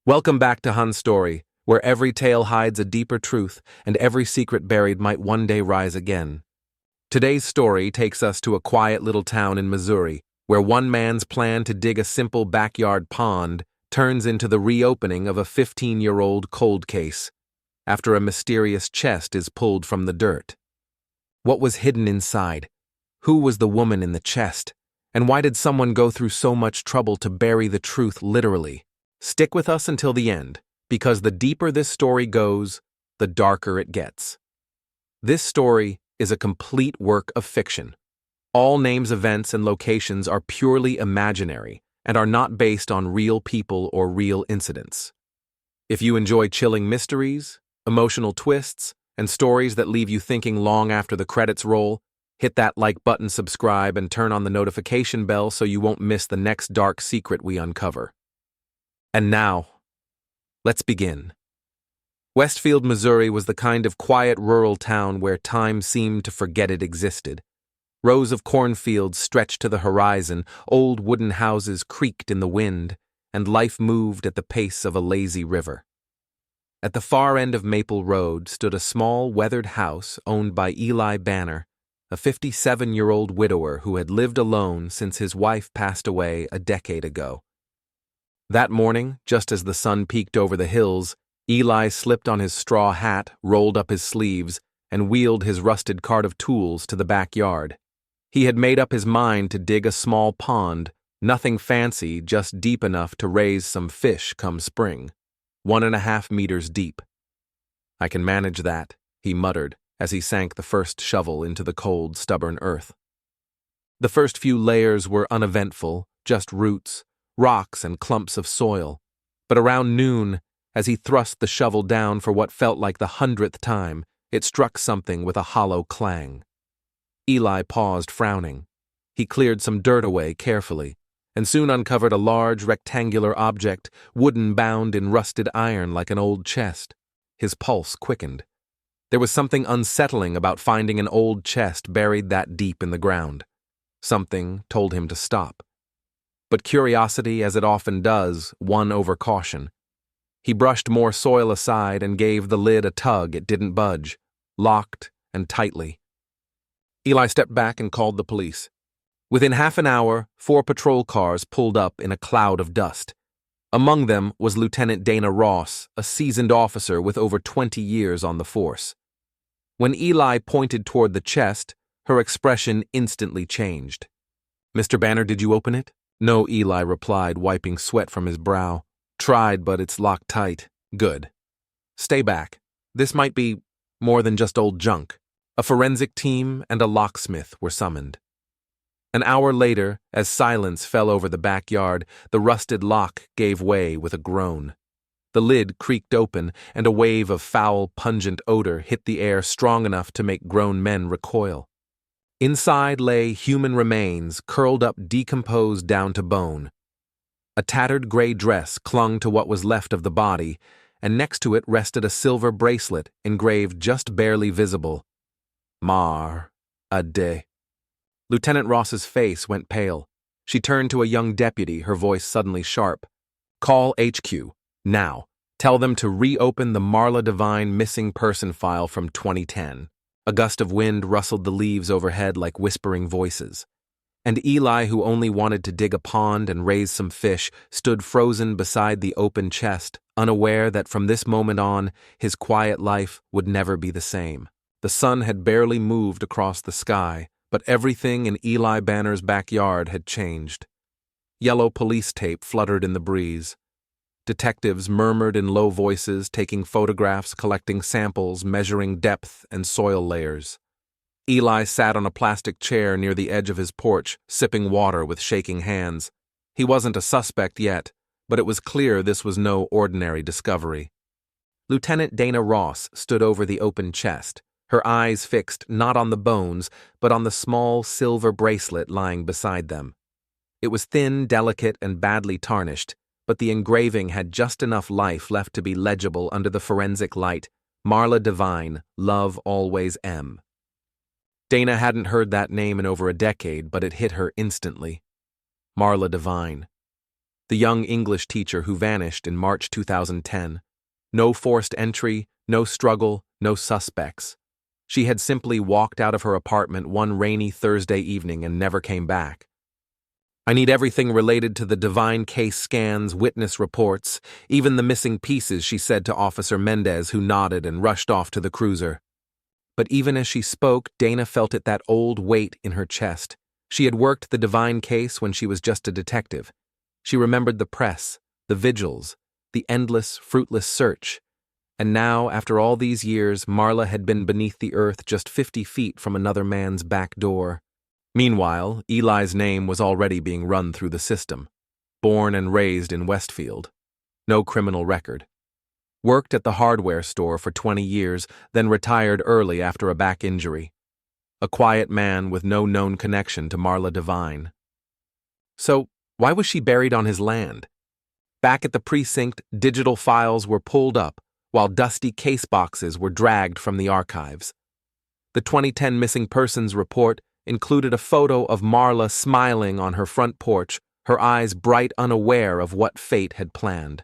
Welcome back to Hun's Story, where every tale hides a deeper truth and every secret buried might one day rise again. Today's story takes us to a quiet little town in Missouri, where one man's plan to dig a simple backyard pond turns into the reopening of a 15-year-old cold case, after a mysterious chest is pulled from the dirt. What was hidden inside? Who was the woman in the chest? And why did someone go through so much trouble to bury the truth literally? Stick with us until the end, because the deeper this story goes, the darker it gets. This story is a complete work of fiction. All names, events, and locations are purely imaginary and are not based on real people or real incidents. If you enjoy chilling mysteries, emotional twists, and stories that leave you thinking long after the credits roll, hit that like button, subscribe, and turn on the notification bell so you won't miss the next dark secret we uncover. And now, let's begin. Westfield, Missouri was the kind of quiet rural town where time seemed to forget it existed. Rows of cornfields stretched to the horizon, old wooden houses creaked in the wind, and life moved at the pace of a lazy river. At the far end of Maple Road stood a small, weathered house owned by Eli Banner, a 57-year-old widower who had lived alone since his wife passed away a decade ago. That morning, just as the sun peeked over the hills, Eli slipped on his straw hat, rolled up his sleeves, and wheeled his rusted cart of tools to the backyard. He had made up his mind to dig a small pond, nothing fancy, just deep enough to raise some fish come spring, 1.5 meters deep. "I can manage that," he muttered as he sank the first shovel into the cold, stubborn earth. The first few layers were uneventful, just roots, rocks, and clumps of soil, but around noon, as he thrust the shovel down for what felt like the 100th time, it struck something with a hollow clang. Eli paused, frowning. He cleared some dirt away carefully, and soon uncovered a large rectangular object, wooden bound in rusted iron like an old chest. His pulse quickened. There was something unsettling about finding an old chest buried that deep in the ground. Something told him to stop. But curiosity, as it often does, won over caution. He brushed more soil aside and gave the lid a tug. It didn't budge, locked and tightly. Eli stepped back and called the police. Within half an hour, 4 patrol cars pulled up in a cloud of dust. Among them was Lieutenant Dana Ross, a seasoned officer with over 20 years on the force. When Eli pointed toward the chest, her expression instantly changed. "Mr. Banner, did you open it?" "No," Eli replied, wiping sweat from his brow. "Tried, but it's locked tight." "Good. Stay back. This might be more than just old junk." A forensic team and a locksmith were summoned. An hour later, as silence fell over the backyard, the rusted lock gave way with a groan. The lid creaked open, and a wave of foul, pungent odor hit the air strong enough to make grown men recoil. Inside lay human remains, curled up, decomposed down to bone. A tattered gray dress clung to what was left of the body, and next to it rested a silver bracelet engraved just barely visible. "Mar Ade." Lieutenant Ross's face went pale. She turned to a young deputy, her voice suddenly sharp. "Call HQ, now. Tell them to reopen the Marla Devine missing person file from 2010. A gust of wind rustled the leaves overhead like whispering voices. And Eli, who only wanted to dig a pond and raise some fish, stood frozen beside the open chest, unaware that from this moment on, his quiet life would never be the same. The sun had barely moved across the sky, but everything in Eli Banner's backyard had changed. Yellow police tape fluttered in the breeze. Detectives murmured in low voices, taking photographs, collecting samples, measuring depth and soil layers. Eli sat on a plastic chair near the edge of his porch, sipping water with shaking hands. He wasn't a suspect yet, but it was clear this was no ordinary discovery. Lieutenant Dana Ross stood over the open chest, her eyes fixed not on the bones, but on the small silver bracelet lying beside them. It was thin, delicate, and badly tarnished, but the engraving had just enough life left to be legible under the forensic light. Marla Devine, love always M. Dana hadn't heard that name in over a decade, but it hit her instantly. Marla Devine. the young English teacher who vanished in March 2010. No forced entry, no struggle, no suspects. She had simply walked out of her apartment one rainy Thursday evening and never came back. I need everything related to the Divine case scans, witness reports, even the missing pieces, she said to Officer Mendez, who nodded and rushed off to the cruiser. But even as she spoke, Dana felt that old weight in her chest. She had worked the Divine case when she was just a detective. She remembered the press, the vigils, the endless, fruitless search. And now, after all these years, Marla had been beneath the earth just 50 feet from another man's back door. Meanwhile, Eli's name was already being run through the system. Born and raised in Westfield. No criminal record. Worked at the hardware store for 20 years, then retired early after a back injury. A quiet man with no known connection to Marla Devine. So, why was she buried on his land? Back at the precinct, digital files were pulled up, while dusty case boxes were dragged from the archives. The 2010 Missing Persons report included a photo of Marla smiling on her front porch, her eyes bright, unaware of what fate had planned.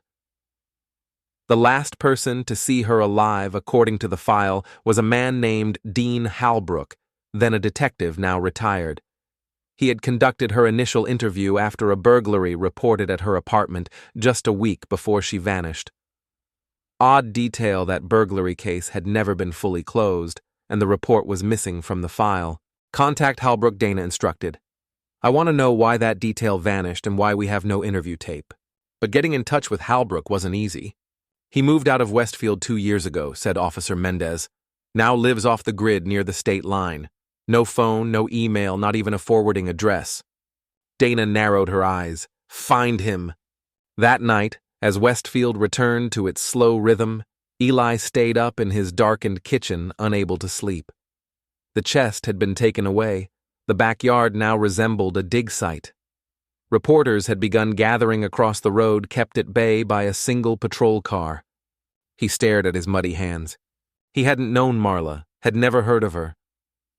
The last person to see her alive, according to the file, was a man named Dean Halbrook, then a detective now retired. He had conducted her initial interview after a burglary reported at her apartment just a week before she vanished. Odd detail, that burglary case had never been fully closed, and the report was missing from the file. Contact Halbrook, Dana instructed. I want to know why that detail vanished and why we have no interview tape. But getting in touch with Halbrook wasn't easy. He moved out of Westfield 2 years ago, said Officer Mendez. Now lives off the grid near the state line. No phone, no email, not even a forwarding address. Dana narrowed her eyes. Find him. That night, as Westfield returned to its slow rhythm, Eli stayed up in his darkened kitchen, unable to sleep. The chest had been taken away. The backyard now resembled a dig site. Reporters had begun gathering across the road, kept at bay by a single patrol car. He stared at his muddy hands. He hadn't known Marla, had never heard of her.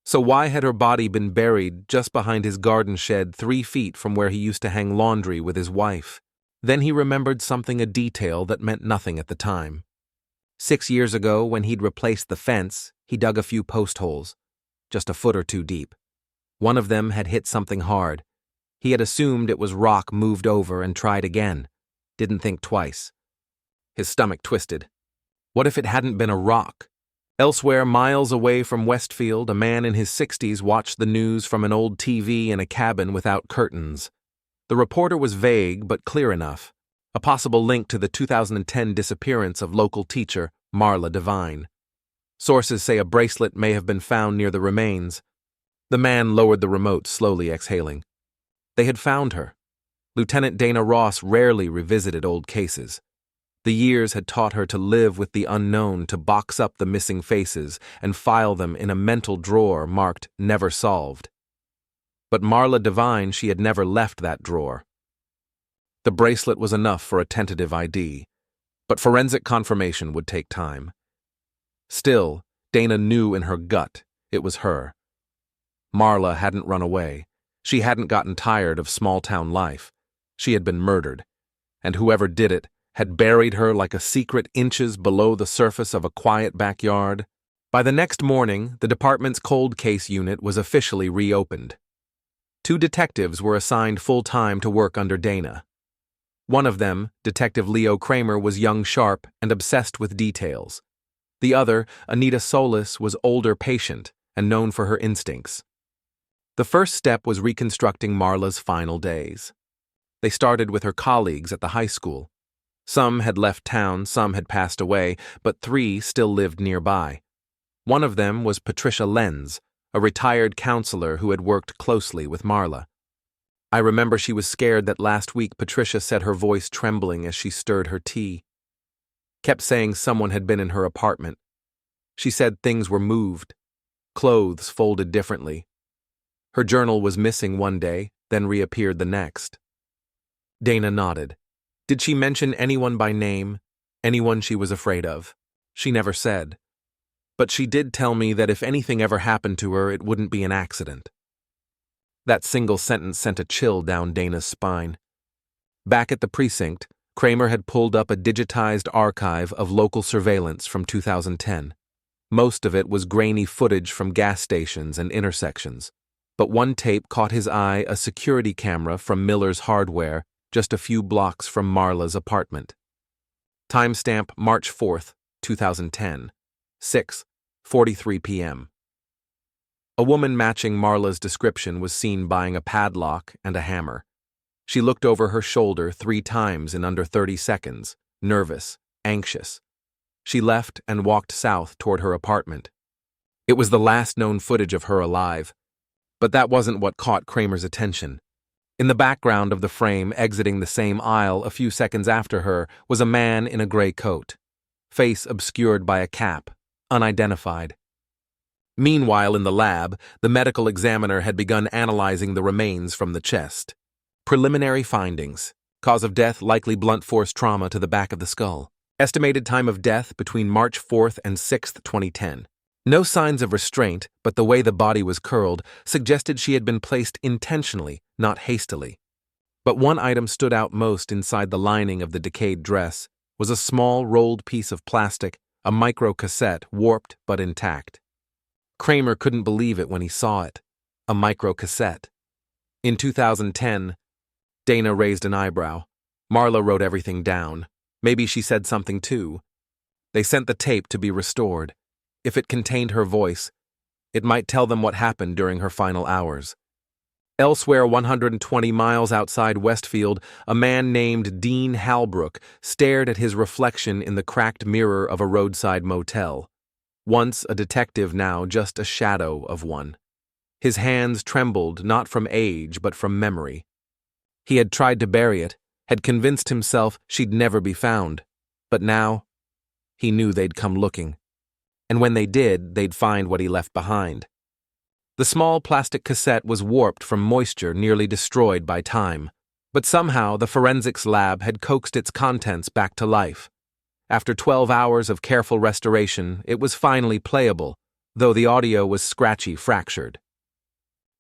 So why had her body been buried just behind his garden shed 3 feet from where he used to hang laundry with his wife? Then he remembered something, a detail that meant nothing at the time. 6 years ago, when he'd replaced the fence, he dug a few post holes, just a foot or two deep. One of them had hit something hard. He had assumed it was rock moved over and tried again. Didn't think twice. His stomach twisted. What if it hadn't been a rock? Elsewhere, miles away from Westfield, a man in his 60s watched the news from an old TV in a cabin without curtains. The reporter was vague but clear enough. A possible link to the 2010 disappearance of local teacher Marla Devine. Sources say a bracelet may have been found near the remains. The man lowered the remote, slowly exhaling. They had found her. Lieutenant Dana Ross rarely revisited old cases. The years had taught her to live with the unknown, to box up the missing faces and file them in a mental drawer marked "Never Solved." But Marla Devine, she had never left that drawer. The bracelet was enough for a tentative ID, but forensic confirmation would take time. Still, Dana knew in her gut it was her. Marla hadn't run away. She hadn't gotten tired of small-town life. She had been murdered, and whoever did it had buried her like a secret inches below the surface of a quiet backyard. By the next morning, the department's cold case unit was officially reopened. 2 detectives were assigned full-time to work under Dana. One of them, Detective Leo Kramer, was young, sharp, and obsessed with details. The other, Anita Solis, was older, patient, and known for her instincts. The first step was reconstructing Marla's final days. They started with her colleagues at the high school. Some had left town, some had passed away, but 3 still lived nearby. One of them was Patricia Lenz, a retired counselor who had worked closely with Marla. I remember she was scared that last week Patricia said, her voice trembling as she stirred her tea. Kept saying someone had been in her apartment. She said things were moved, clothes folded differently. Her journal was missing one day, then reappeared the next. Dana nodded. Did she mention anyone by name, anyone she was afraid of? She never said. But she did tell me that if anything ever happened to her, it wouldn't be an accident. That single sentence sent a chill down Dana's spine. Back at the precinct, Kramer had pulled up a digitized archive of local surveillance from 2010. Most of it was grainy footage from gas stations and intersections. But one tape caught his eye, a security camera from Miller's Hardware, just a few blocks from Marla's apartment. Timestamp March 4th, 2010, 6:43 p.m. A woman matching Marla's description was seen buying a padlock and a hammer. She looked over her shoulder 3 times in under 30 seconds, nervous, anxious. She left and walked south toward her apartment. It was the last known footage of her alive. But that wasn't what caught Kramer's attention. In the background of the frame, exiting the same aisle a few seconds after her, was a man in a gray coat, face obscured by a cap, unidentified. Meanwhile, in the lab, the medical examiner had begun analyzing the remains from the chest. Preliminary findings: cause of death likely blunt force trauma to the back of the skull. Estimated time of death between March 4th and 6th, 2010. No signs of restraint, but the way the body was curled suggested she had been placed intentionally, not hastily. But one item stood out most inside the lining of the decayed dress was a small rolled piece of plastic, a microcassette, warped but intact. Kramer couldn't believe it when he saw it. A microcassette. In 2010, Dana raised an eyebrow. Marla wrote everything down. Maybe she said something too. They sent the tape to be restored. If it contained her voice, it might tell them what happened during her final hours. Elsewhere, 120 miles outside Westfield, a man named Dean Halbrook stared at his reflection in the cracked mirror of a roadside motel. Once a detective, now just a shadow of one. His hands trembled not from age but from memory. He had tried to bury it, had convinced himself she'd never be found. But now, he knew they'd come looking. And when they did, they'd find what he left behind. The small plastic cassette was warped from moisture, nearly destroyed by time. But somehow the forensics lab had coaxed its contents back to life. After 12 hours of careful restoration, it was finally playable, though the audio was scratchy, fractured.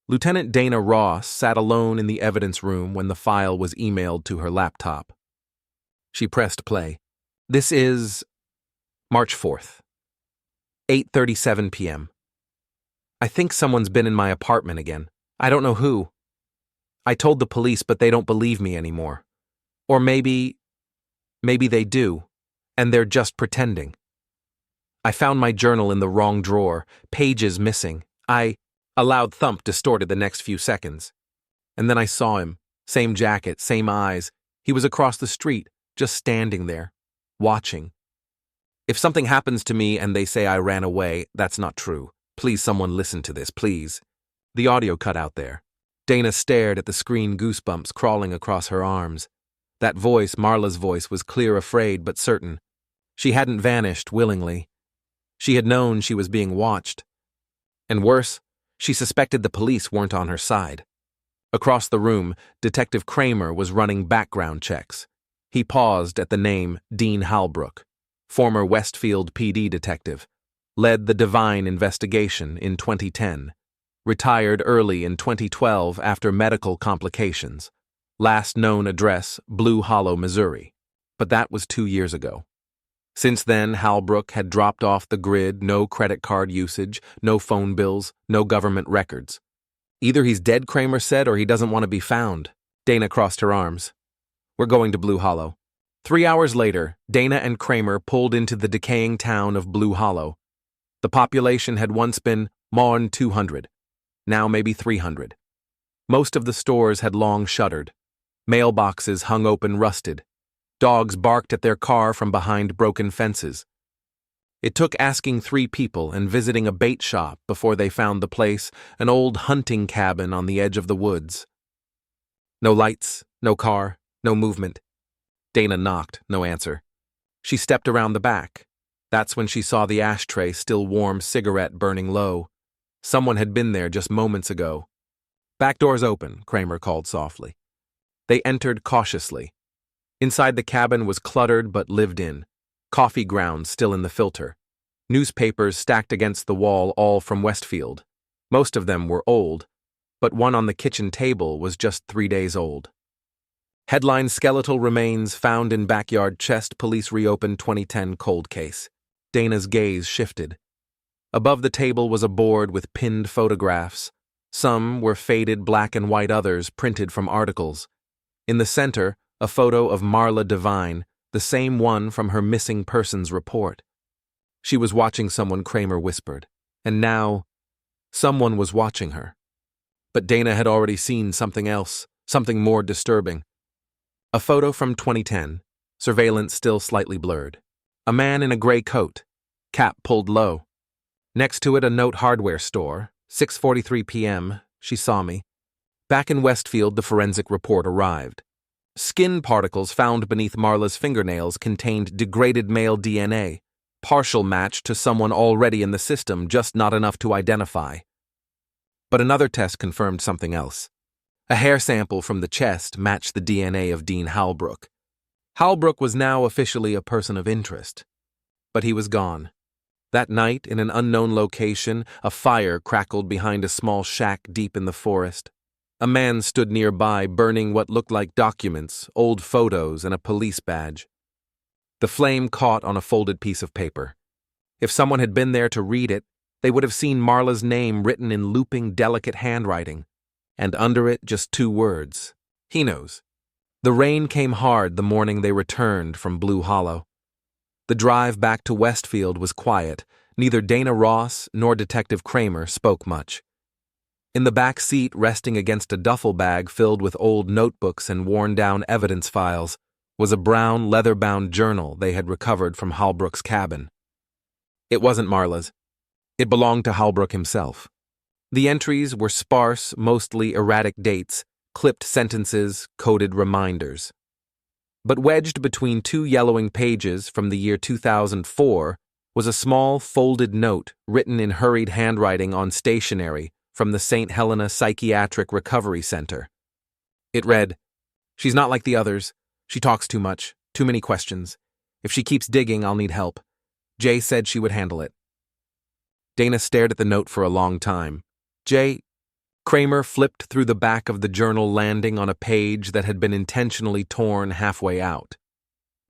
Lieutenant Dana Ross sat alone in the evidence room when the file was emailed to her laptop. She pressed play. This is March 4th. 8:37 p.m. I think someone's been in my apartment again. I don't know who. I told the police, but they don't believe me anymore. Or maybe they do, and they're just pretending. I found my journal in the wrong drawer, pages missing. A loud thump distorted the next few seconds. And then I saw him, same jacket, same eyes. He was across the street, just standing there, watching. If something happens to me and they say I ran away, that's not true. Please, someone listen to this, please. The audio cut out there. Dana stared at the screen, goosebumps crawling across her arms. That voice, Marla's voice, was clear, afraid, but certain. She hadn't vanished willingly. She had known she was being watched. And worse, she suspected the police weren't on her side. Across the room, Detective Kramer was running background checks. He paused at the name Dean Halbrook. Former Westfield PD detective, led the Divine investigation in 2010, retired early in 2012 after medical complications, last known address Blue Hollow, Missouri, but that was 2 years ago. Since then, Halbrook had dropped off the grid, no credit card usage, no phone bills, no government records. Either he's dead, Kramer said, or he doesn't want to be found. Dana crossed her arms. We're going to Blue Hollow. 3 hours later, Dana and Kramer pulled into the decaying town of Blue Hollow. The population had once been more than 200, now maybe 300. Most of the stores had long shuttered. Mailboxes hung open, rusted. Dogs barked at their car from behind broken fences. It took asking 3 people and visiting a bait shop before they found the place, an old hunting cabin on the edge of the woods. No lights, no car, no movement. Dana knocked, no answer. She stepped around the back. That's when she saw the ashtray, still warm cigarette burning low. Someone had been there just moments ago. Back door's open, Kramer called softly. They entered cautiously. Inside the cabin was cluttered but lived in. Coffee grounds still in the filter. Newspapers stacked against the wall, all from Westfield. Most of them were old, but one on the kitchen table was just 3 days old. Headline: Skeletal remains found in backyard chest, police reopen 2010 cold case. Dana's gaze shifted. Above the table was a board with pinned photographs. Some were faded black and white, others printed from articles. In the center, a photo of Marla Devine, the same one from her missing persons report. She was watching someone, Kramer whispered. And now, someone was watching her. But Dana had already seen something else, something more disturbing. A photo from 2010, surveillance still slightly blurred. A man in a gray coat, cap pulled low. Next to it, a note: hardware store, 6:43 p.m., she saw me. Back in Westfield, the forensic report arrived. Skin particles found beneath Marla's fingernails contained degraded male DNA, partial match to someone already in the system, just not enough to identify. But another test confirmed something else. A hair sample from the chest matched the DNA of Dean Halbrook. Halbrook was now officially a person of interest. But he was gone. That night, in an unknown location, a fire crackled behind a small shack deep in the forest. A man stood nearby, burning what looked like documents, old photos, and a police badge. The flame caught on a folded piece of paper. If someone had been there to read it, they would have seen Marla's name written in looping, delicate handwriting, and under it just 2 words: Hinos. The rain came hard the morning they returned from Blue Hollow. The drive back to Westfield was quiet. Neither Dana Ross nor Detective Kramer spoke much. In the back seat, resting against a duffel bag filled with old notebooks and worn-down evidence files, was a brown, leather-bound journal they had recovered from Halbrook's cabin. It wasn't Marla's. It belonged to Halbrook himself. The entries were sparse, mostly erratic dates, clipped sentences, coded reminders. But wedged between 2 yellowing pages from the year 2004 was a small, folded note written in hurried handwriting on stationery from the St. Helena Psychiatric Recovery Center. It read, "She's not like the others. She talks too much, too many questions. If she keeps digging, I'll need help. Jay said she would handle it." Dana stared at the note for a long time. Jay... Kramer flipped through the back of the journal, landing on a page that had been intentionally torn halfway out.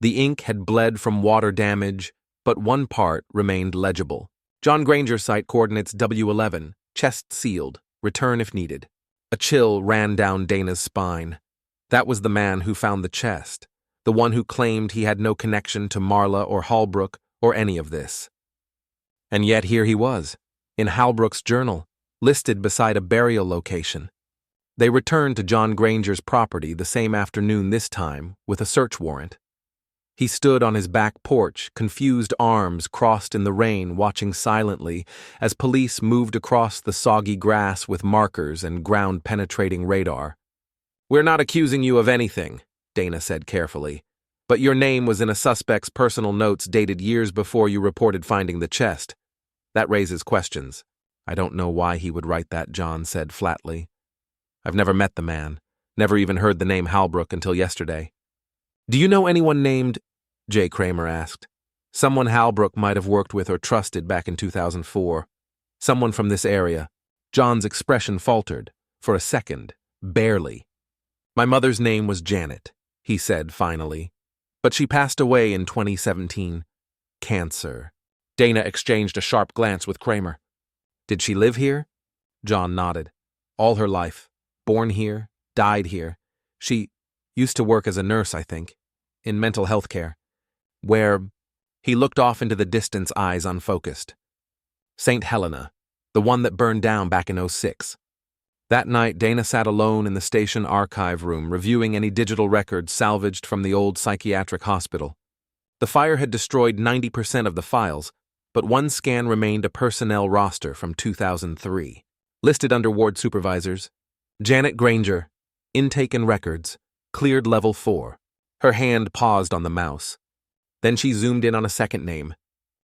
The ink had bled from water damage, but one part remained legible. John Granger, site coordinates W11, chest sealed, return if needed. A chill ran down Dana's spine. That was the man who found the chest, the one who claimed he had no connection to Marla or Halbrook or any of this. And yet here he was, in Halbrook's journal, listed beside a burial location. They returned to John Granger's property the same afternoon, this time with a search warrant. He stood on his back porch, confused arms crossed in the rain, watching silently as police moved across the soggy grass with markers and ground-penetrating radar. "We're not accusing you of anything," Dana said carefully, "but your name was in a suspect's personal notes dated years before you reported finding the chest. That raises questions." "I don't know why he would write that," John said flatly. "I've never met the man, never even heard the name Halbrook until yesterday." "Do you know anyone named—" Jay Kramer asked. "Someone Halbrook might have worked with or trusted back in 2004. Someone from this area." John's expression faltered, for a second, barely. "My mother's name was Janet," he said finally, "but she passed away in 2017. Cancer." Dana exchanged a sharp glance with Kramer. "Did she live here?" John nodded. "All her life. Born here, died here. She used to work as a nurse, I think, in mental health care. Where—" He looked off into the distance, eyes unfocused. "St. Helena, the one that burned down back in '06. That night, Dana sat alone in the station archive room, reviewing any digital records salvaged from the old psychiatric hospital. The fire had destroyed 90% of the files, but one scan remained: a personnel roster from 2003. Listed under ward supervisors: Janet Granger, intake and records, cleared level 4. Her hand paused on the mouse. Then she zoomed in on a second name: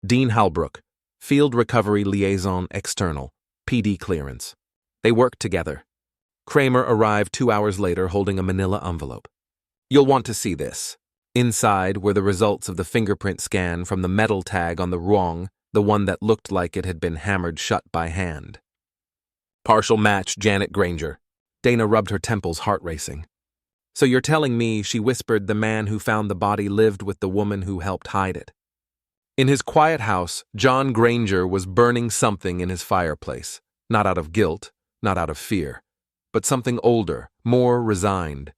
Dean Halbrook, field recovery liaison external, PD clearance. They worked together. Kramer arrived 2 hours later holding a manila envelope. "You'll want to see this." Inside were the results of the fingerprint scan from the metal tag on the rung, the one that looked like it had been hammered shut by hand. "Partial match, Janet Granger." Dana rubbed her temples, heart racing. So you're telling me, she whispered, the man who found the body lived with the woman who helped hide it. In his quiet house, John Granger was burning something in his fireplace, not out of guilt, not out of fear, but something older, more resigned.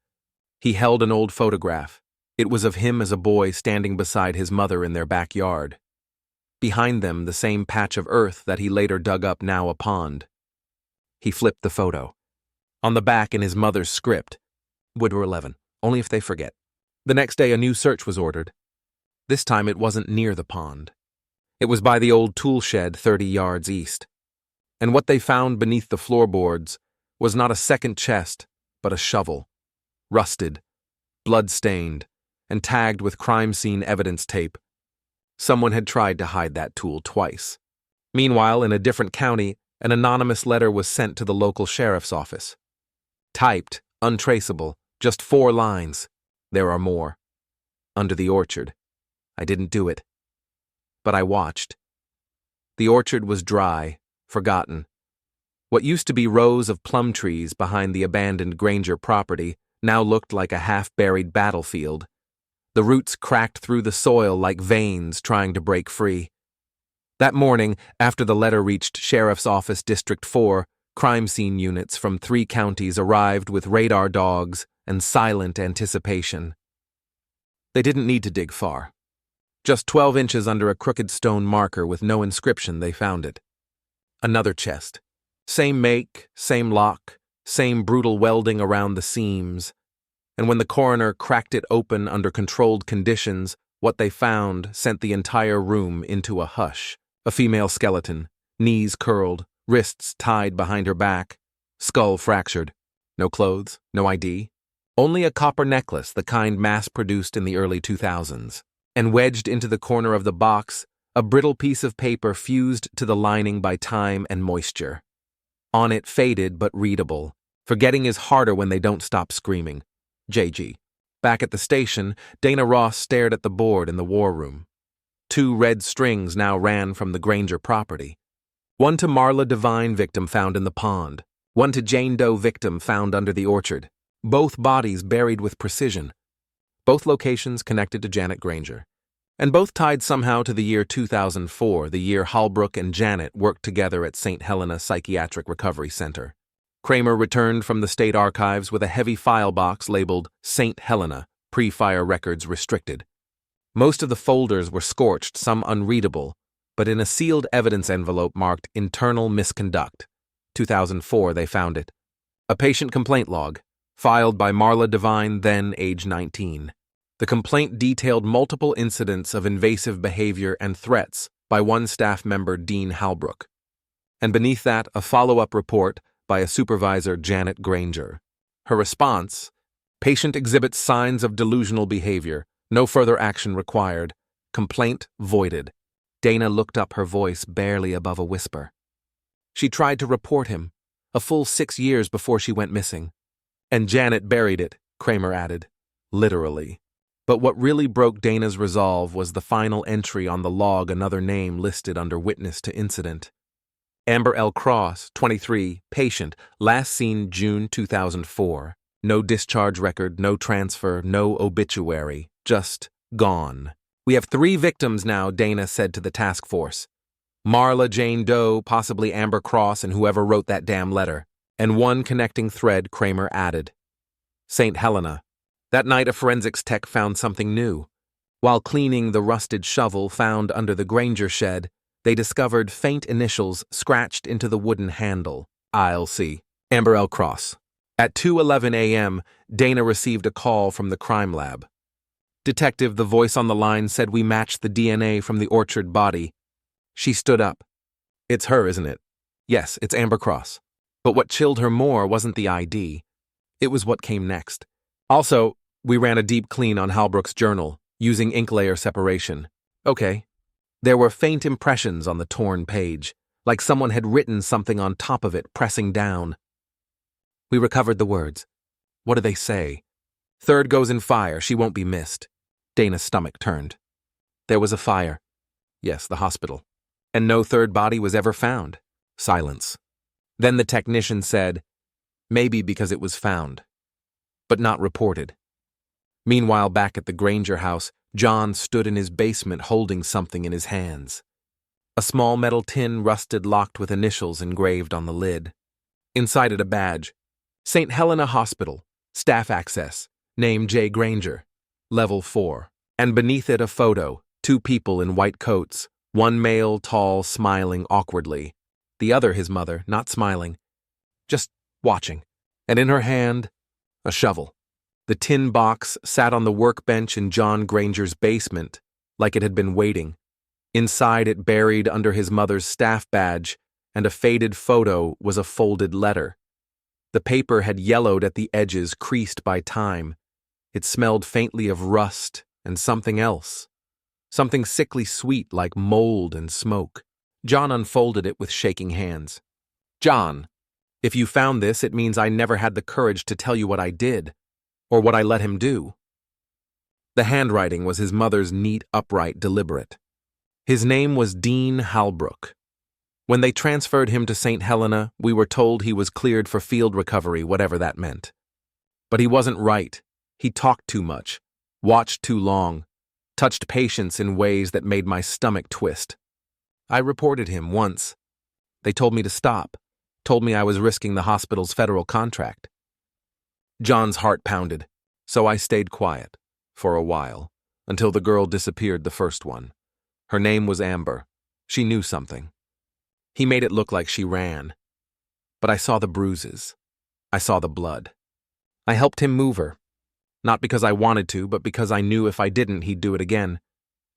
He held an old photograph. It was of him as a boy standing beside his mother in their backyard. Behind them, the same patch of earth that he later dug up, now a pond. He flipped the photo. On the back, in his mother's script, Woodward 11, only if they forget. The next day, a new search was ordered. This time it wasn't near the pond. It was by the old tool shed 30 yards east. And what they found beneath the floorboards was not a second chest, but a shovel. Rusted, blood-stained, and tagged with crime scene evidence tape. Someone had tried to hide that tool twice. Meanwhile, in a different county, an anonymous letter was sent to the local sheriff's office. Typed, untraceable, just 4 lines. There are more. Under the orchard. I didn't do it. But I watched. The orchard was dry, forgotten. What used to be rows of plum trees behind the abandoned Granger property now looked like a half-buried battlefield. The roots cracked through the soil like veins trying to break free. That morning, after the letter reached Sheriff's Office District 4, crime scene units from 3 counties arrived with radar dogs and silent anticipation. They didn't need to dig far. Just 12 inches under a crooked stone marker with no inscription, they found it. Another chest. Same make, same lock, same brutal welding around the seams. And when the coroner cracked it open under controlled conditions, what they found sent the entire room into a hush. A female skeleton, knees curled, wrists tied behind her back, skull fractured. No clothes, no ID. Only a copper necklace, the kind mass-produced in the early 2000s. And wedged into the corner of the box, a brittle piece of paper fused to the lining by time and moisture. On it, faded but readable. Forgetting is harder when they don't stop screaming. JG. Back at the station, Dana Ross stared at the board in the war room. 2 red strings now ran from the Granger property. One to Marla Devine, victim found in the pond. One to Jane Doe, victim found under the orchard. Both bodies buried with precision. Both locations connected to Janet Granger. And both tied somehow to the year 2004, the year Holbrook and Janet worked together at St. Helena Psychiatric Recovery Center. Kramer returned from the state archives with a heavy file box labeled St. Helena, pre-fire records restricted. Most of the folders were scorched, some unreadable, but in a sealed evidence envelope marked Internal Misconduct. 2004, they found it. A patient complaint log, filed by Marla Devine, then age 19. The complaint detailed multiple incidents of invasive behavior and threats by one staff member, Dean Halbrook. And beneath that, a follow-up report by a supervisor, Janet Granger. Her response: patient exhibits signs of delusional behavior. No further action required. Complaint voided. Dana looked up, her voice barely above a whisper. She tried to report him, a full 6 years before she went missing. And Janet buried it, Kramer added. Literally. But what really broke Dana's resolve was the final entry on the log, another name listed under witness to incident. Amber L. Cross, 23, patient, last seen June 2004. No discharge record, no transfer, no obituary, just gone. We have 3 victims now, Dana said to the task force. Marla Jane Doe, possibly Amber Cross, and whoever wrote that damn letter. And one connecting thread, Kramer added. St. Helena. That night, a forensics tech found something new. While cleaning the rusted shovel found under the Granger shed, they discovered faint initials scratched into the wooden handle. ILC. Amber L. Cross. At 2:11 a.m., Dana received a call from the crime lab. Detective, the voice on the line said, we matched the DNA from the orchard body. She stood up. It's her, isn't it? Yes, it's Amber Cross. But what chilled her more wasn't the ID. It was what came next. Also, we ran a deep clean on Halbrook's journal, using ink layer separation. Okay. There were faint impressions on the torn page, like someone had written something on top of it, pressing down. We recovered the words. What do they say? Third goes in fire, she won't be missed. Dana's stomach turned. There was a fire. Yes, the hospital. And no third body was ever found. Silence. Then the technician said, maybe because it was found. but not reported. Meanwhile, back at the Granger house, John stood in his basement holding something in his hands. A small metal tin rusted locked with initials engraved on the lid. Inside it a badge. St. Helena Hospital, staff access, name J. Granger, level 4. And beneath it a photo, 2 people in white coats, one male, tall, smiling awkwardly, the other his mother, not smiling, just watching, and in her hand, a shovel. The tin box sat on the workbench in John Granger's basement, like it had been waiting. Inside it, buried under his mother's staff badge and a faded photo, was a folded letter. The paper had yellowed at the edges, creased by time. It smelled faintly of rust and something else. Something sickly sweet like mold and smoke. John unfolded it with shaking hands. "John, if you found this, it means I never had the courage to tell you what I did, or what I let him do." The handwriting was his mother's neat, upright, deliberate. His name was Dean Halbrook. When they transferred him to St. Helena, we were told he was cleared for field recovery, whatever that meant. But he wasn't right. He talked too much, watched too long, touched patients in ways that made my stomach twist. I reported him once. They told me to stop, told me I was risking the hospital's federal contract. John's heart pounded, so I stayed quiet, for a while, until the girl disappeared, the first one. Her name was Amber. She knew something. He made it look like she ran. But I saw the bruises. I saw the blood. I helped him move her. Not because I wanted to, but because I knew if I didn't, he'd do it again.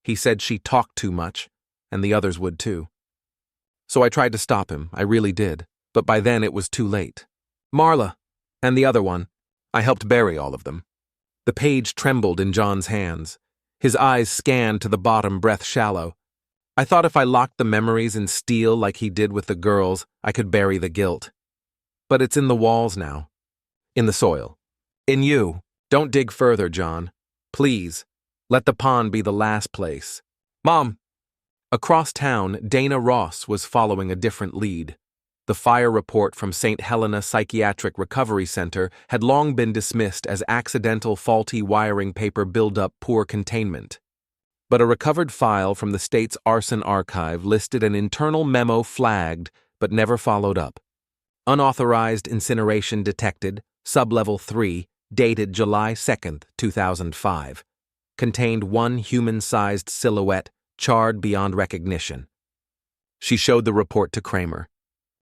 He said she talked too much, and the others would too. So I tried to stop him, I really did, but by then it was too late. Marla, and the other one, I helped bury all of them. The page trembled in John's hands. His eyes scanned to the bottom, breath shallow. I thought if I locked the memories in steel like he did with the girls, I could bury the guilt. But it's in the walls now. In the soil. In you. Don't dig further, John. Please. Let the pond be the last place. Mom! Across town, Dana Ross was following a different lead. The fire report from St. Helena Psychiatric Recovery Center had long been dismissed as accidental faulty wiring paper buildup, poor containment. But a recovered file from the state's arson archive listed an internal memo flagged but never followed up. Unauthorized incineration detected, sublevel 3, dated July 2nd, 2005. Contained one human-sized silhouette, charred beyond recognition. She showed the report to Kramer.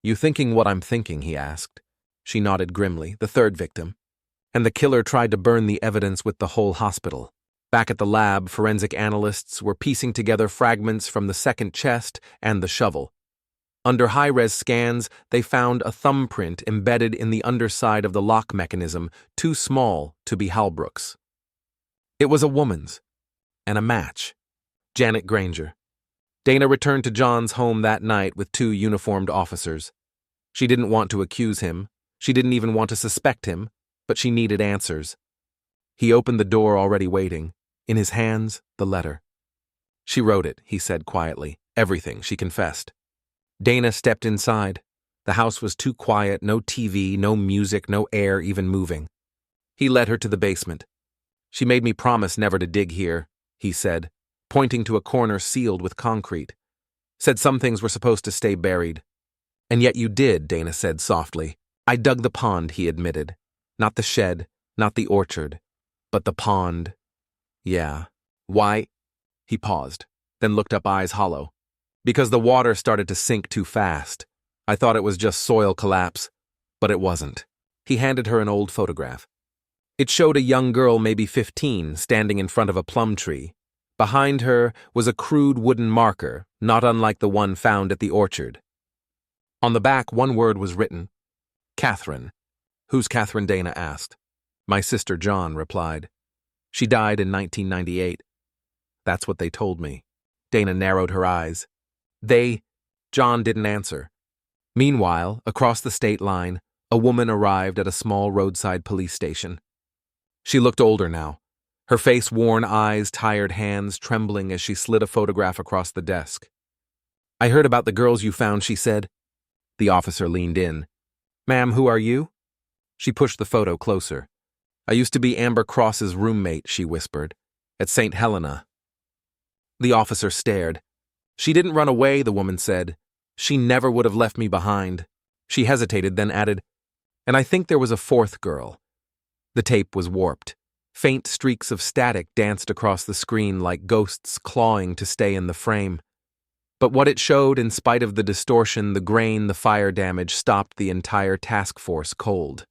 "You thinking what I'm thinking?" he asked. She nodded grimly, the third victim. And the killer tried to burn the evidence with the whole hospital. Back at the lab, forensic analysts were piecing together fragments from the second chest and the shovel. Under high-res scans, they found a thumbprint embedded in the underside of the lock mechanism, too small to be Halbrook's. It was a woman's, and a match. Janet Granger. Dana returned to John's home that night with 2 uniformed officers. She didn't want to accuse him. She didn't even want to suspect him, but she needed answers. He opened the door, already waiting. In his hands, the letter. She wrote it, he said quietly. Everything, she confessed. Dana stepped inside. The house was too quiet, no TV, no music, no air even moving. He led her to the basement. "She made me promise never to dig here," he said, pointing to a corner sealed with concrete. "Said some things were supposed to stay buried." "And yet you did," Dana said softly. "I dug the pond," he admitted. "Not the shed, not the orchard, but the pond." "Yeah. Why?" He paused, then looked up, eyes hollow. "Because the water started to sink too fast. I thought it was just soil collapse, but it wasn't." He handed her an old photograph. It showed a young girl, maybe 15, standing in front of a plum tree. Behind her was a crude wooden marker, not unlike the one found at the orchard. On the back, one word was written. Catherine. "Who's Catherine?" Dana asked. "My sister John," replied. "She died in 1998. That's what they told me." Dana narrowed her eyes. John didn't answer. Meanwhile, across the state line, a woman arrived at a small roadside police station. She looked older now, her face worn, eyes tired, hands trembling as she slid a photograph across the desk. "I heard about the girls you found," she said. The officer leaned in. "Ma'am, who are you?" She pushed the photo closer. I used to be Amber Cross's roommate, she whispered, at St. Helena. The officer stared. She didn't run away, the woman said. She never would have left me behind. She hesitated, then added, and I think there was a fourth girl. The tape was warped. Faint streaks of static danced across the screen like ghosts clawing to stay in the frame. But what it showed, in spite of the distortion, the grain, the fire damage, stopped the entire task force cold.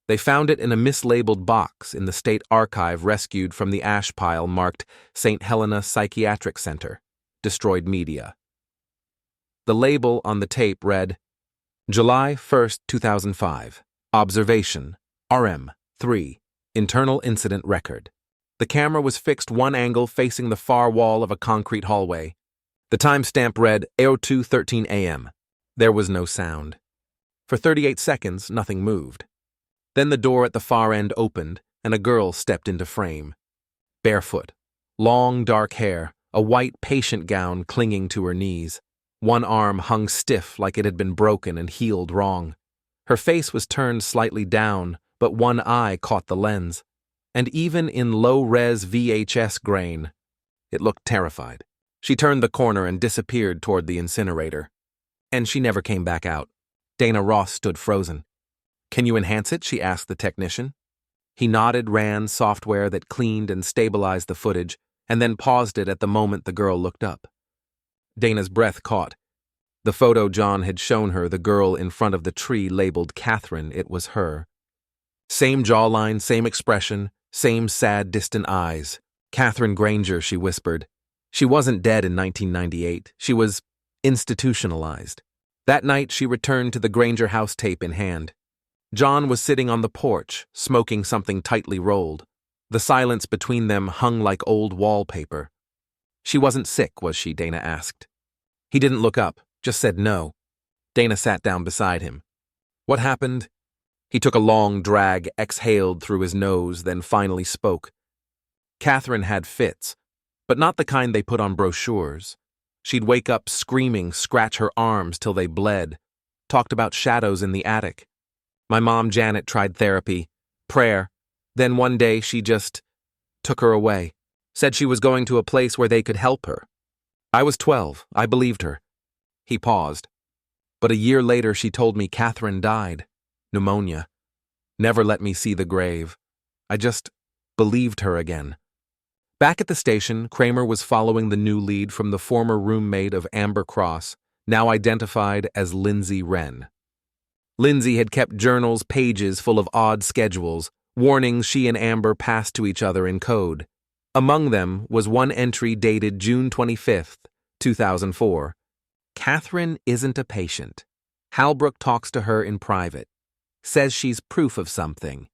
They found it in a mislabeled box in the state archive rescued from the ash pile marked St. Helena Psychiatric Center, destroyed media. The label on the tape read, July 1st, 2005, Observation, RM3, Internal Incident Record. The camera was fixed one angle facing the far wall of a concrete hallway. The timestamp read 02:13 a.m. There was no sound. For 38 seconds, nothing moved. Then the door at the far end opened, and a girl stepped into frame. Barefoot, long dark hair, a white patient gown clinging to her knees. One arm hung stiff like it had been broken and healed wrong. Her face was turned slightly down, but one eye caught the lens. And even in low-res VHS grain, it looked terrified. She turned the corner and disappeared toward the incinerator. And she never came back out. Dana Ross stood frozen. Can you enhance it? She asked the technician. He nodded, ran software that cleaned and stabilized the footage, and then paused it at the moment the girl looked up. Dana's breath caught. The photo John had shown her, the girl in front of the tree labeled Catherine, it was her. Same jawline, same expression, same sad, distant eyes. Catherine Granger, she whispered. She wasn't dead in 1998. She was institutionalized. That night, she returned to the Granger house, tape in hand. John was sitting on the porch, smoking something tightly rolled. The silence between them hung like old wallpaper. She wasn't sick, was she? Dana asked. He didn't look up, just said no. Dana sat down beside him. What happened? He took a long drag, exhaled through his nose, then finally spoke. Catherine had fits, but not the kind they put on brochures. She'd wake up screaming, scratch her arms till they bled, talked about shadows in the attic. My mom, Janet, tried therapy, prayer. Then one day she just took her away, said she was going to a place where they could help her. I was 12. I believed her. He paused. But a year later she told me Catherine died. Pneumonia. Never let me see the grave. I just believed her again. Back at the station, Kramer was following the new lead from the former roommate of Amber Cross, now identified as Lindsay Wren. Lindsay had kept journals, pages full of odd schedules, warnings she and Amber passed to each other in code. Among them was one entry dated June 25th, 2004. Catherine isn't a patient. Halbrook talks to her in private. Says she's proof of something.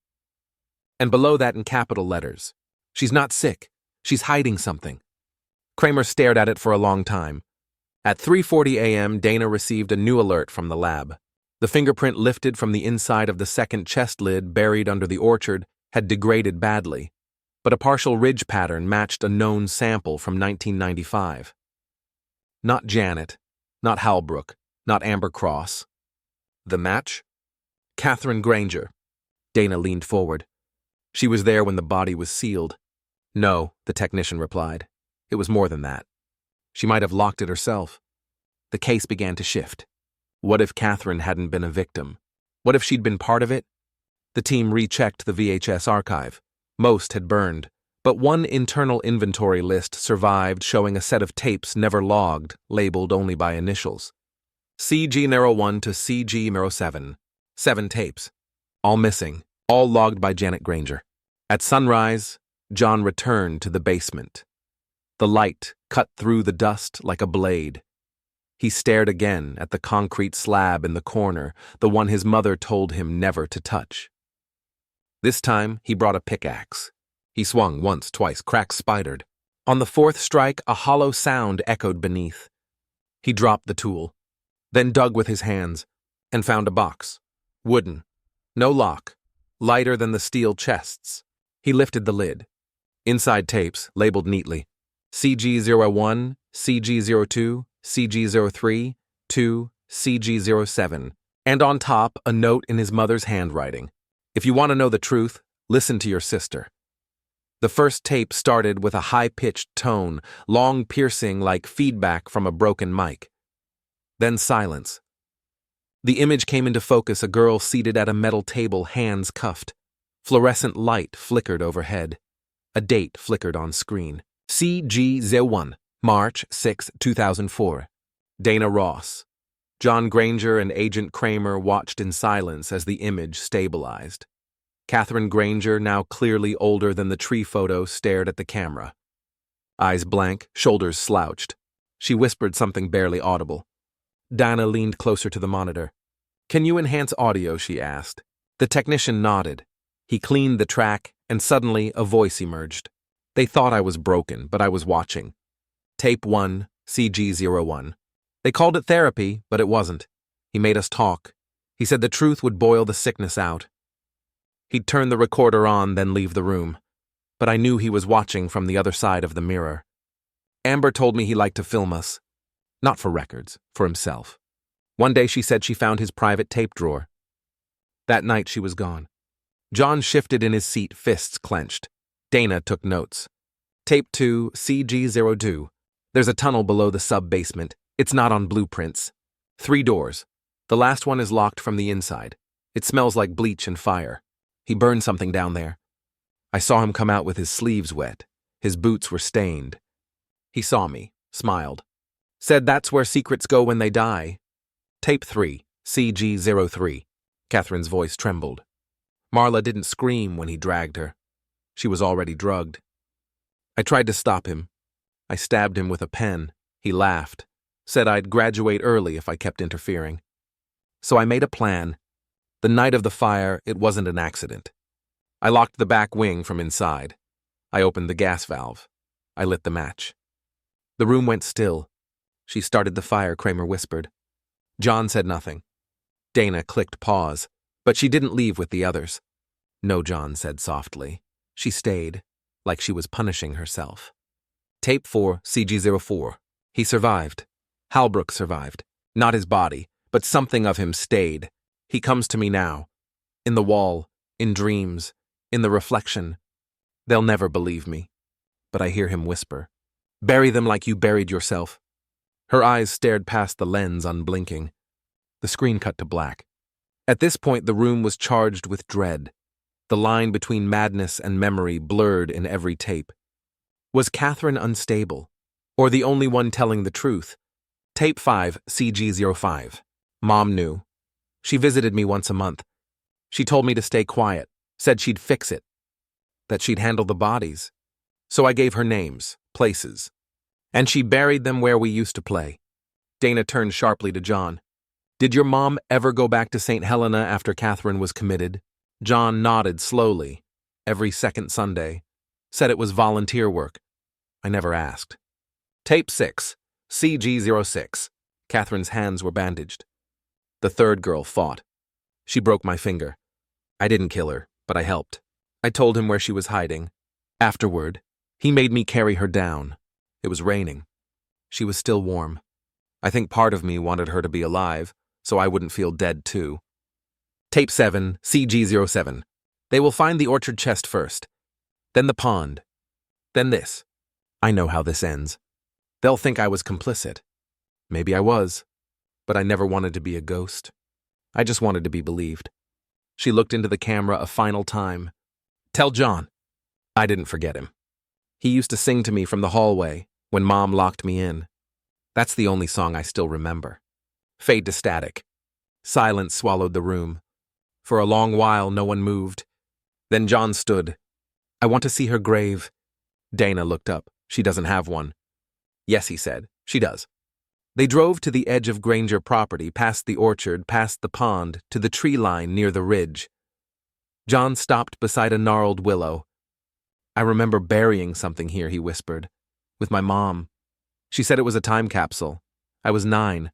And below that in capital letters, she's not sick. She's hiding something. Kramer stared at it for a long time. At 3:40 a.m., Dana received a new alert from the lab. The fingerprint lifted from the inside of the second chest lid buried under the orchard had degraded badly, but a partial ridge pattern matched a known sample from 1995. Not Janet, not Halbrook, not Amber Cross. The match? Catherine Granger. Dana leaned forward. She was there when the body was sealed. No, the technician replied. It was more than that. She might have locked it herself. The case began to shift. What if Catherine hadn't been a victim? What if she'd been part of it? The team rechecked the VHS archive. Most had burned, but one internal inventory list survived, showing a set of tapes never logged, labeled only by initials. CG01 to CG07. 7 tapes. All missing, all logged by Janet Granger. At sunrise, John returned to the basement. The light cut through the dust like a blade. He stared again at the concrete slab in the corner, the one his mother told him never to touch. This time, he brought a pickaxe. He swung once, twice, cracks spidered. On the fourth strike, a hollow sound echoed beneath. He dropped the tool, then dug with his hands, and found a box. Wooden. No lock. Lighter than the steel chests. He lifted the lid. Inside tapes, labeled neatly. CG01, CG02, CG03, 2, CG07, and on top, a note in his mother's handwriting. If you want to know the truth, Listen to your sister. The first tape started with a high-pitched tone, long piercing like feedback from a broken mic. Then silence. The image came into focus, a girl seated at a metal table, hands cuffed. Fluorescent light flickered overhead. A date flickered on screen. CG01, March 6, 2004. Dana Ross. John Granger and Agent Kramer watched in silence as the image stabilized. Catherine Granger, now clearly older than the tree photo, stared at the camera. Eyes blank, shoulders slouched. She whispered something barely audible. Dana leaned closer to the monitor. "Can you enhance audio?" she asked. The technician nodded. He cleaned the track, and suddenly a voice emerged. They thought I was broken, but I was watching. Tape 1, CG01. They called it therapy, but it wasn't. He made us talk. He said the truth would boil the sickness out. He'd turn the recorder on, then leave the room. But I knew he was watching from the other side of the mirror. Amber told me he liked to film us. Not for records, for himself. One day she said she found his private tape drawer. That night she was gone. John shifted in his seat, fists clenched. Dana took notes. Tape 2, CG02. There's a tunnel below the sub-basement. It's not on blueprints. 3 doors. The last one is locked from the inside. It smells like bleach and fire. He burned something down there. I saw him come out with his sleeves wet. His boots were stained. He saw me, smiled. Said that's where secrets go when they die. Tape 3, CG03. Catherine's voice trembled. Marla didn't scream when he dragged her. She was already drugged. I tried to stop him. I stabbed him with a pen. He laughed. Said I'd graduate early if I kept interfering. So I made a plan. The night of the fire, it wasn't an accident. I locked the back wing from inside. I opened the gas valve. I lit the match. The room went still. She started the fire, Kramer whispered. John said nothing. Dana clicked pause, but she didn't leave with the others. No, John said softly. She stayed, like she was punishing herself. Tape 4, CG04. He survived. Halbrook survived. Not his body, but something of him stayed. He comes to me now. In the wall, in dreams, in the reflection. They'll never believe me. But I hear him whisper. Bury them like you buried yourself. Her eyes stared past the lens, unblinking. The screen cut to black. At this point, the room was charged with dread. The line between madness and memory blurred in every tape. Was Catherine unstable? Or the only one telling the truth? Tape 5, CG05. Mom knew. She visited me once a month. She told me to stay quiet, said she'd fix it, that she'd handle the bodies. So I gave her names, places. And she buried them where we used to play. Dana turned sharply to John. Did your mom ever go back to St. Helena after Catherine was committed? John nodded slowly. Every second Sunday. Said it was volunteer work. I never asked. Tape 6, CG06. Catherine's hands were bandaged. The third girl fought. She broke my finger. I didn't kill her, but I helped. I told him where she was hiding. Afterward, he made me carry her down. It was raining. She was still warm. I think part of me wanted her to be alive, so I wouldn't feel dead too. Tape 7, CG07. They will find the orchard chest first. Then the pond. Then this. I know how this ends. They'll think I was complicit. Maybe I was. But I never wanted to be a ghost. I just wanted to be believed. She looked into the camera a final time. Tell John. I didn't forget him. He used to sing to me from the hallway when Mom locked me in. That's the only song I still remember. Fade to static. Silence swallowed the room. For a long while, no one moved. Then John stood. I want to see her grave. Dana looked up. She doesn't have one. Yes, he said. She does. They drove to the edge of Granger property, past the orchard, past the pond, to the tree line near the ridge. John stopped beside a gnarled willow. I remember burying something here, he whispered. With my mom. She said it was a time capsule. I was 9.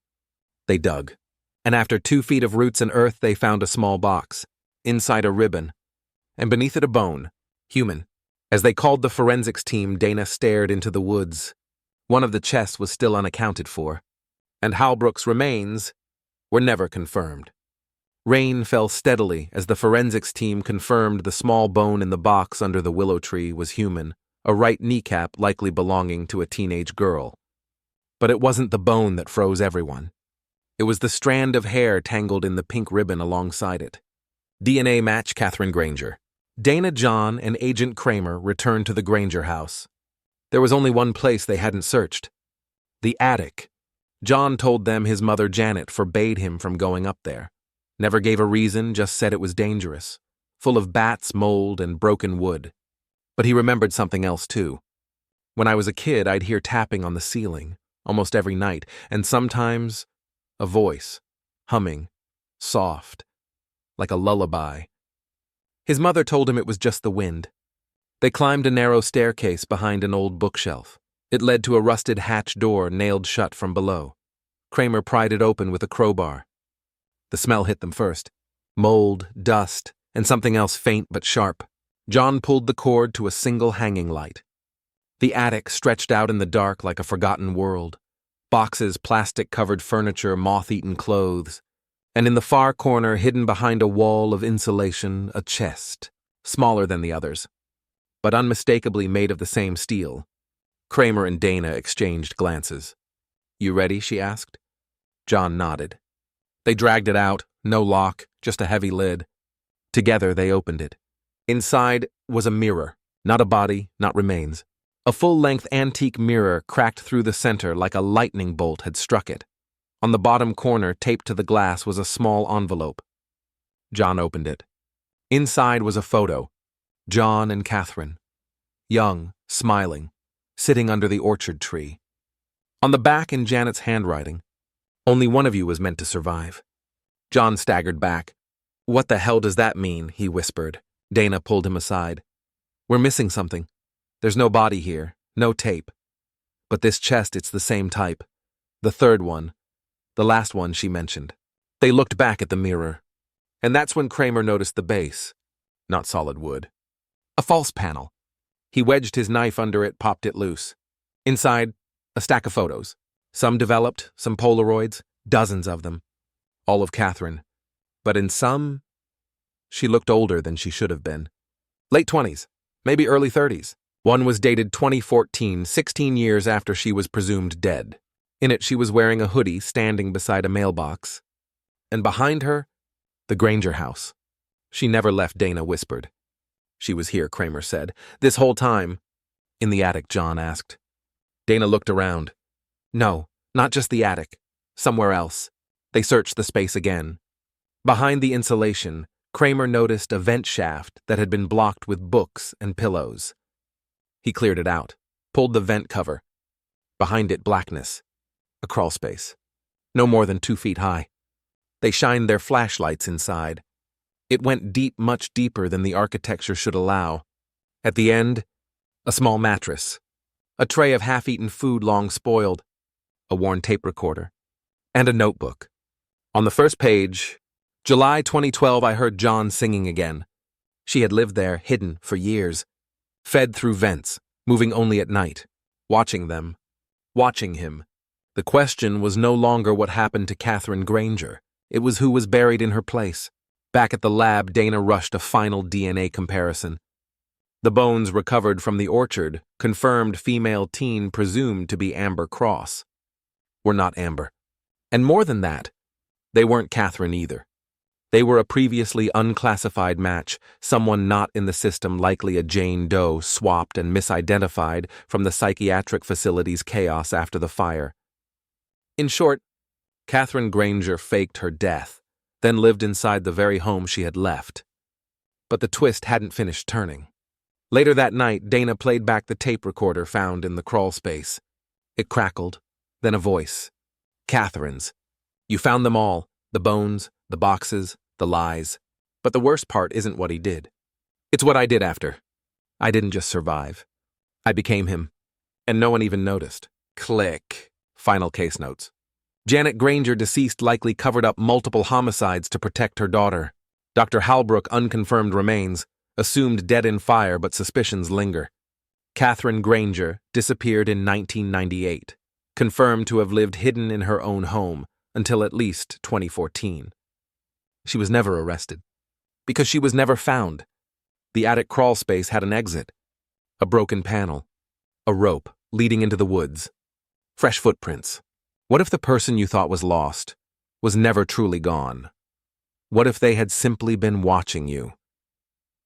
They dug. And after 2 feet of roots and earth, they found a small box. Inside a ribbon. And beneath it a bone. Human. As they called the forensics team, Dana stared into the woods. One of the chests was still unaccounted for. And Halbrook's remains were never confirmed. Rain fell steadily as the forensics team confirmed the small bone in the box under the willow tree was human, a right kneecap likely belonging to a teenage girl. But it wasn't the bone that froze everyone. It was the strand of hair tangled in the pink ribbon alongside it. DNA match Catherine Granger. Dana, John, and Agent Kramer returned to the Granger house. There was only one place they hadn't searched: the attic. John told them his mother Janet forbade him from going up there. Never gave a reason, just said it was dangerous, full of bats, mold, and broken wood. But he remembered something else too. When I was a kid, I'd hear tapping on the ceiling, almost every night, and sometimes a voice, humming, soft, like a lullaby. His mother told him it was just the wind. They climbed a narrow staircase behind an old bookshelf. It led to a rusted hatch door nailed shut from below. Kramer pried it open with a crowbar. The smell hit them first: mold, dust, and something else faint but sharp. John pulled the cord to a single hanging light. The attic stretched out in the dark like a forgotten world. Boxes, plastic-covered furniture, moth-eaten clothes. And in the far corner, hidden behind a wall of insulation, a chest, smaller than the others, but unmistakably made of the same steel. Kramer and Dana exchanged glances. "You ready?" she asked. John nodded. They dragged it out, no lock, just a heavy lid. Together they opened it. Inside was a mirror, not a body, not remains. A full-length antique mirror cracked through the center like a lightning bolt had struck it. On the bottom corner, taped to the glass, was a small envelope. John opened it. Inside was a photo: John and Catherine, young, smiling, sitting under the orchard tree. On the back, in Janet's handwriting, "Only one of you was meant to survive." John staggered back. "What the hell does that mean?" he whispered. Dana pulled him aside. "We're missing something. There's no body here, no tape. But this chest, it's the same type. The third one. The last one she mentioned." They looked back at the mirror. And that's when Kramer noticed the base. Not solid wood. A false panel. He wedged his knife under it, popped it loose. Inside, a stack of photos. Some developed, some Polaroids, dozens of them. All of Catherine. But in some, she looked older than she should have been. Late 20s, maybe early 30s. One was dated 2014, 16 years after she was presumed dead. In it, she was wearing a hoodie, standing beside a mailbox. And behind her, the Granger house. "She never left," Dana whispered. "She was here," Kramer said. "This whole time." "In the attic?" John asked. Dana looked around. "No, not just the attic. Somewhere else." They searched the space again. Behind the insulation, Kramer noticed a vent shaft that had been blocked with books and pillows. He cleared it out, pulled the vent cover. Behind it, blackness. A crawl space. No more than 2 feet high. They shined their flashlights inside. It went deep, much deeper than the architecture should allow. At the end, a small mattress. A tray of half-eaten food long spoiled. A worn tape recorder. And a notebook. On the first page, "July 2012, I heard John singing again." She had lived there, hidden, for years. Fed through vents, moving only at night. Watching them. Watching him. The question was no longer what happened to Catherine Granger. It was who was buried in her place. Back at the lab, Dana rushed a final DNA comparison. The bones recovered from the orchard confirmed female teen presumed to be Amber Cross. Were not Amber. And more than that, they weren't Catherine either. They were a previously unclassified match, someone not in the system, likely a Jane Doe, swapped and misidentified from the psychiatric facility's chaos after the fire. In short, Catherine Granger faked her death, then lived inside the very home she had left. But the twist hadn't finished turning. Later that night, Dana played back the tape recorder found in the crawl space. It crackled, then a voice. Catherine's. "You found them all, the bones, the boxes, the lies. But the worst part isn't what he did. It's what I did after. I didn't just survive. I became him. And no one even noticed." Click. Final case notes. Janet Granger, deceased, likely covered up multiple homicides to protect her daughter. Dr. Halbrook, unconfirmed remains, assumed dead in fire, but suspicions linger. Catherine Granger disappeared in 1998, confirmed to have lived hidden in her own home until at least 2014. She was never arrested. Because she was never found. The attic crawl space had an exit. A broken panel. A rope leading into the woods. Fresh footprints. What if the person you thought was lost was never truly gone? What if they had simply been watching you?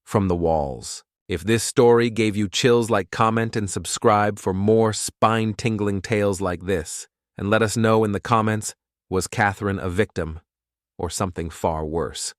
From the walls. If this story gave you chills, like, comment and subscribe for more spine-tingling tales like this. And let us know in the comments, was Catherine a victim or something far worse?